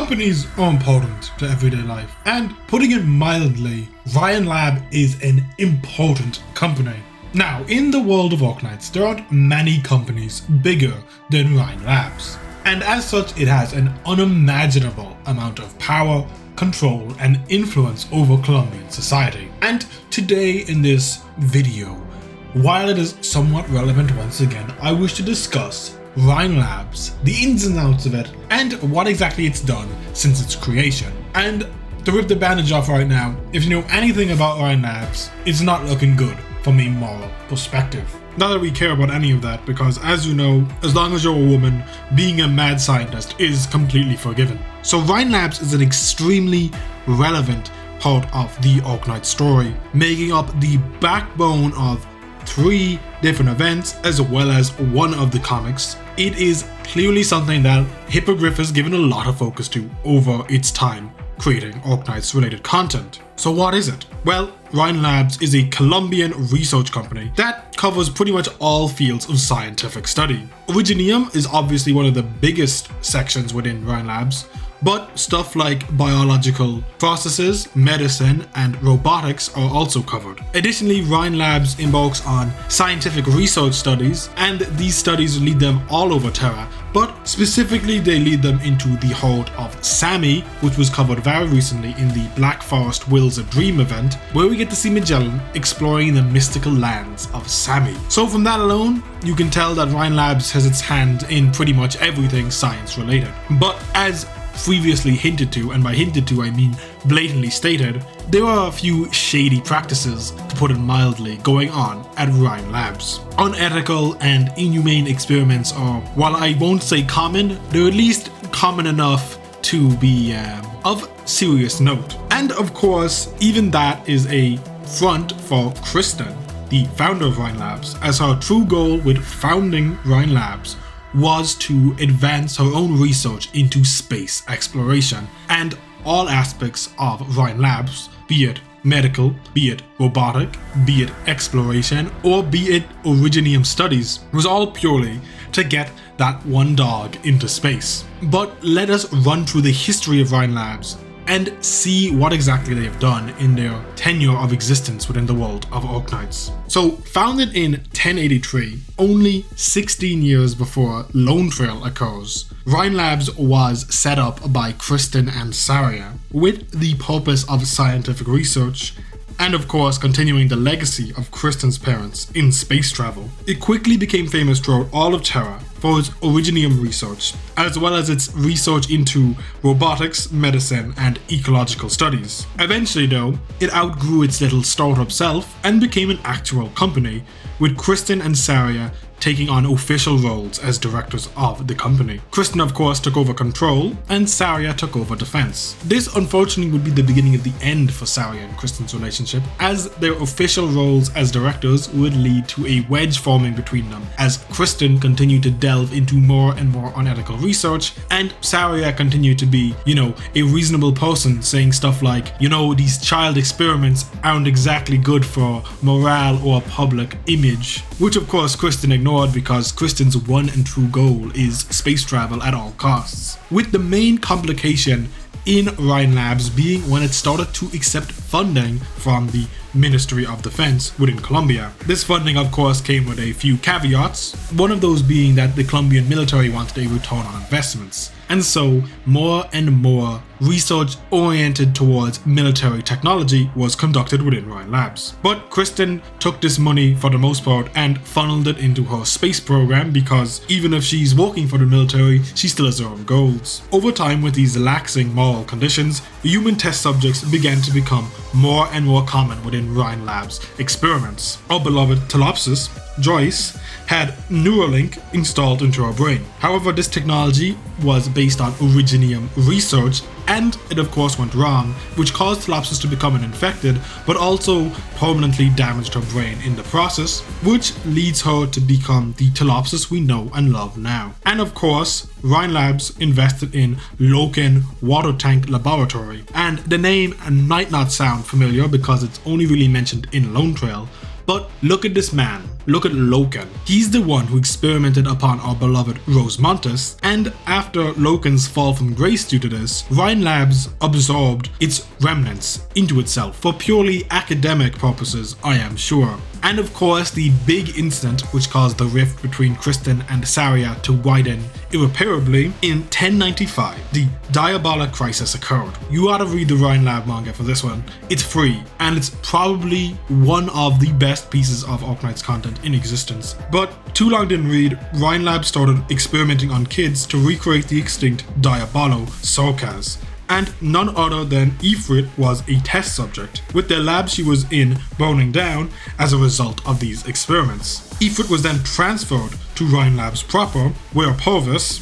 Companies are important to everyday life, and putting it mildly, Rhine Lab is an important company. Now, in the world of Arknights, there aren't many companies bigger than Rhine Labs, and as such it has an unimaginable amount of power, control and influence over Colombian society. And today in this video, while it is somewhat relevant once again, I wish to discuss Rhine Labs, the ins and outs of it, and what exactly it's done since its creation. And to rip the bandage off right now, if you know anything about Rhine Labs, it's not looking good from a moral perspective. Not that we care about any of that, because as you know, as long as you're a woman, being a mad scientist is completely forgiven. So Rhine Labs is an extremely relevant part of the Arknights story, making up the backbone of 3 different events as well as one of the comics. It is clearly something that Hippogriff has given a lot of focus to over its time creating Arknights related content. So what is it? Well, Rhine Labs is a Colombian research company that covers pretty much all fields of scientific study. Originium is obviously one of the biggest sections within Rhine Labs, but stuff like biological processes, medicine, and robotics are also covered. Additionally, Rhine Labs embarks on scientific research studies, and these studies lead them all over Terra, but specifically they lead them into the heart of Sami, which was covered very recently in the Black Forest Wills a Dream event, where we get to see Magellan exploring the mystical lands of Sami. So from that alone, you can tell that Rhine Labs has its hand in pretty much everything science related. But as previously hinted to, and by hinted to I mean blatantly stated, there are a few shady practices, to put it mildly, going on at Rhine Labs. Unethical and inhumane experiments are, while I won't say common, they're at least common enough to be of serious note. And of course, even that is a front for Kristen, the founder of Rhine Labs, as her true goal with founding Rhine Labs was to advance her own research into space exploration, and all aspects of Rhine Labs, be it medical, be it robotic, be it exploration, or be it Originium studies, was all purely to get that one dog into space. But let us run through the history of Rhine Labs and see what exactly they have done in their tenure of existence within the world of Arknights. So, founded in 1083, only 16 years before Lone Trail occurs, Rhine Labs was set up by Kristen and Saria with the purpose of scientific research and of course continuing the legacy of Kristen's parents in space travel. It quickly became famous throughout all of Terra for its Originium research, as well as its research into robotics, medicine, and ecological studies. Eventually though, it outgrew its little startup self and became an actual company, with Kristen and Saria taking on official roles as directors of the company. Kristen of course took over control, and Saria took over defense. This unfortunately would be the beginning of the end for Saria and Kristen's relationship, as their official roles as directors would lead to a wedge forming between them, as Kristen continued to delve into more and more unethical research, and Saria continued to be, a reasonable person, saying stuff like, these child experiments aren't exactly good for morale or public image, which of course Kristen ignored because Kristen's one and true goal is space travel at all costs. With the main complication in Rhine Labs being when it started to accept funding from the Ministry of Defense within Colombia. This funding of course came with a few caveats, one of those being that the Colombian military wanted a return on investments. And so more and more research oriented towards military technology was conducted within Rhine Labs. But Kristen took this money for the most part and funneled it into her space program, because even if she's working for the military, she still has her own goals. Over time, with these laxing moral conditions, human test subjects began to become more and more common within Rhine Labs experiments. Our beloved Telopsis, Joyce, had Neuralink installed into her brain. However, this technology was based on Originium research, and it of course went wrong, which caused Telopsis to become infected, but also permanently damaged her brain in the process, which leads her to become the Telopsis we know and love now. And of course, Rhine Labs invested in Loken Water Tank Laboratory, and the name might not sound familiar because it's only really mentioned in Lone Trail, but look at this man. look at Loken. He's the one who experimented upon our beloved Rose Montes, and after Loken's fall from grace due to this, Rhine Labs absorbed its remnants into itself for purely academic purposes, I am sure. And of course, the big incident which caused the rift between Kristen and Saria to widen irreparably, in 1095, the Diabolic Crisis occurred. You gotta read the Rhine Lab manga for this one. It's free, and it's probably one of the best pieces of Arknights content in existence. But too long didn't read, Rhine Lab started experimenting on kids to recreate the extinct Diabolo Sorkaz. And none other than Ifrit was a test subject, with the lab she was in burning down as a result of these experiments. Ifrit was then transferred to Rhine Labs proper, where Purvis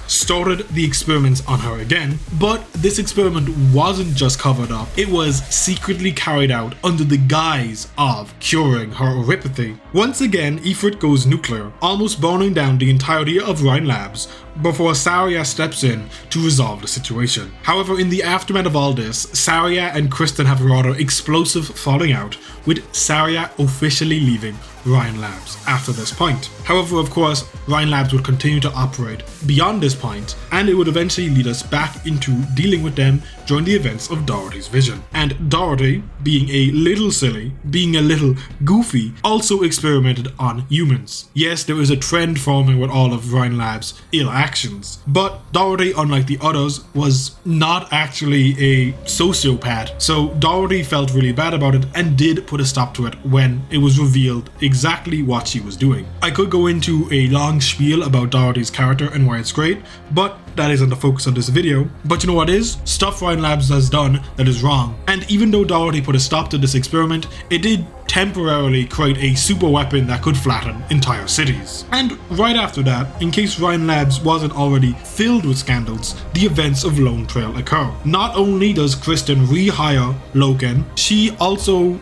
started the experiments on her again, but this experiment wasn't just covered up, it was secretly carried out under the guise of curing her oropathy. Once again, Ifrit goes nuclear, almost burning down the entirety of Rhine Labs, before Saria steps in to resolve the situation. However, in the aftermath of all this, Saria and Kristen have a rather explosive falling out, with Saria officially leaving Rhine Labs after this point. However, of course, Rhine Labs would continue to operate beyond this point, and it would eventually lead us back into dealing with them during the events of Dorothy's vision. And Dorothy, being a little silly, being a little goofy, also experimented on humans. Yes, there is a trend forming with all of Rhine Labs' ill actions, but Dorothy, unlike the others, was not actually a sociopath, so Dorothy felt really bad about it and did put a stop to it when it was revealed exactly what she was doing. I could go into a long spiel about Dorothy's character and why it's great, but that isn't the focus of this video. But you know what is? Stuff Rhine Labs has done that is wrong. And even though Dorothy put a stop to this experiment, it did temporarily create a super weapon that could flatten entire cities. And right after that, in case Rhine Labs wasn't already filled with scandals, the events of Lone Trail occur. Not only does Kristen rehire Loken, she also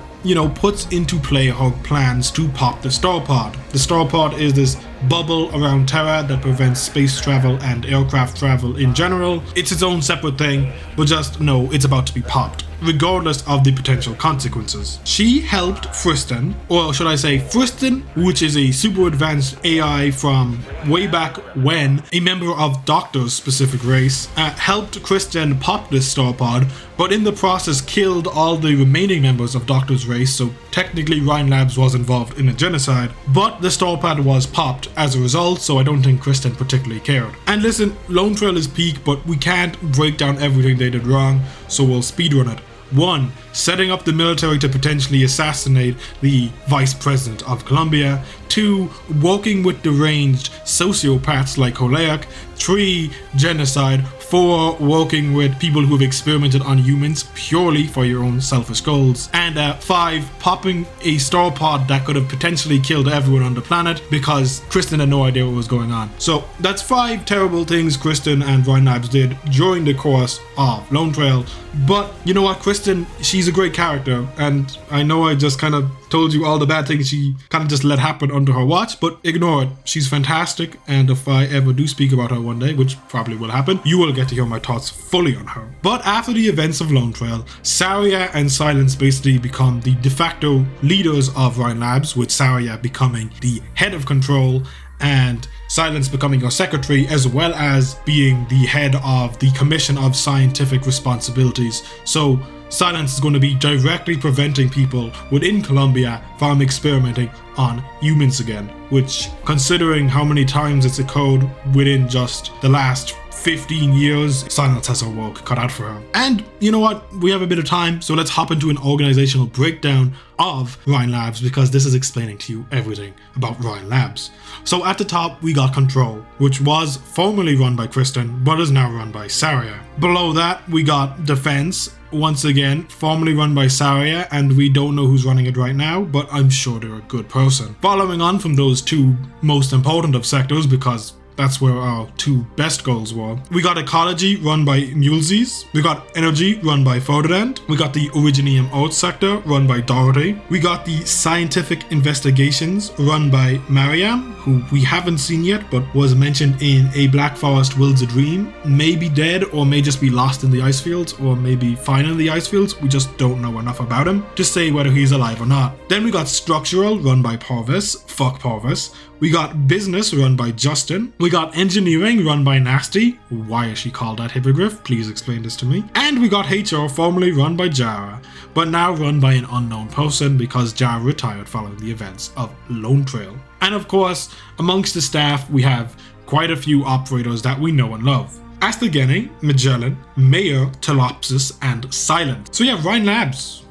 puts into play her plans to pop the Star Pod. The Star Pod is this bubble around Terra that prevents space travel and aircraft travel in general. It's its own separate thing, but just know it's about to be popped, regardless of the potential consequences. She helped Friston, or should I say Friston, which is a super advanced AI from way back when, a member of Doctor's specific race, helped Kristen pop this Star Pod, but in the process killed all the remaining members of Doctor's race, so technically Rhine Labs was involved in a genocide, but the Star Pod was popped as a result, so I don't think Kristen particularly cared. And listen, Lone Trail is peak, but we can't break down everything they did wrong, so we'll speedrun it. 1. Setting up the military to potentially assassinate the Vice President of Colombia. 2. Working with deranged sociopaths like Holaic. 3. Genocide. 4. Working with people who have experimented on humans purely for your own selfish goals. And 5. Popping a star pod that could have potentially killed everyone on the planet because Kristen had no idea what was going on. So that's 5 terrible things Kristen and Rhine Labs did during the course of Lone Trail. But you know what, Kristen, she's a great character, and I know I just kind of told you all the bad things she kind of just let happen under her watch, but ignore it. She's fantastic, and if I ever do speak about her one day, which probably will happen, you will get to hear my thoughts fully on her. But after the events of Lone Trail, Saria and Silence basically become the de facto leaders of Rhine Labs, with Saria becoming the head of control and Silence becoming your secretary, as well as being the head of the Commission of Scientific Responsibilities. So Silence is going to be directly preventing people within Colombia from experimenting on humans again, which, considering how many times it's occurred within just the last 15 years, Silence has her work cut out for her. And you know what? We have a bit of time, so let's hop into an organizational breakdown of Rhine Labs, because this is explaining to you everything about Rhine Labs. So at the top, we got Control, which was formerly run by Kristen, but is now run by Saria. Below that, we got Defense, once again, formerly run by Saria, and we don't know who's running it right now, but I'm sure they're a good person. Following on from those two most important of sectors, because That's where our two best goals were. We got ecology run by Mulesies. We got energy run by Ferdinand. We got the Originium Earth sector run by Dorothy. We got the scientific investigations run by Mariam, who we haven't seen yet but was mentioned in A Black Forest Will's a Dream. May be dead or may just be lost in the ice fields or maybe fine in the ice fields. We just don't know enough about him to say whether he's alive or not. Then we got structural run by Parvis. Fuck Parvis. We got business run by Justin. We got engineering run by Nasty. Why is she called that hippogriff? Please explain this to me. And we got HR formerly run by Jara, but now run by an unknown person because Jara retired following the events of Lone Trail. And of course, amongst the staff, we have quite a few operators that we know and love. Astageni, Magellan, Mayor, Telopsis, and Silent. So yeah, Rhine Labs.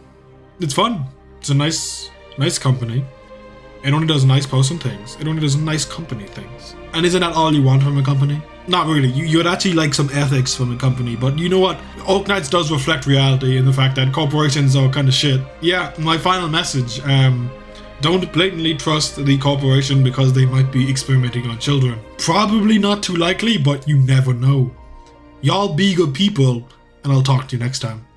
It's fun. It's a nice company. It only does nice person things. It only does nice company things. And isn't that all you want from a company? Not really. You'd actually like some ethics from a company, but you know what? Arknights does reflect reality in the fact that corporations are kind of shit. Yeah, my final message. Don't blatantly trust the corporation because they might be experimenting on children. Probably not too likely, but you never know. Y'all be good people, and I'll talk to you next time.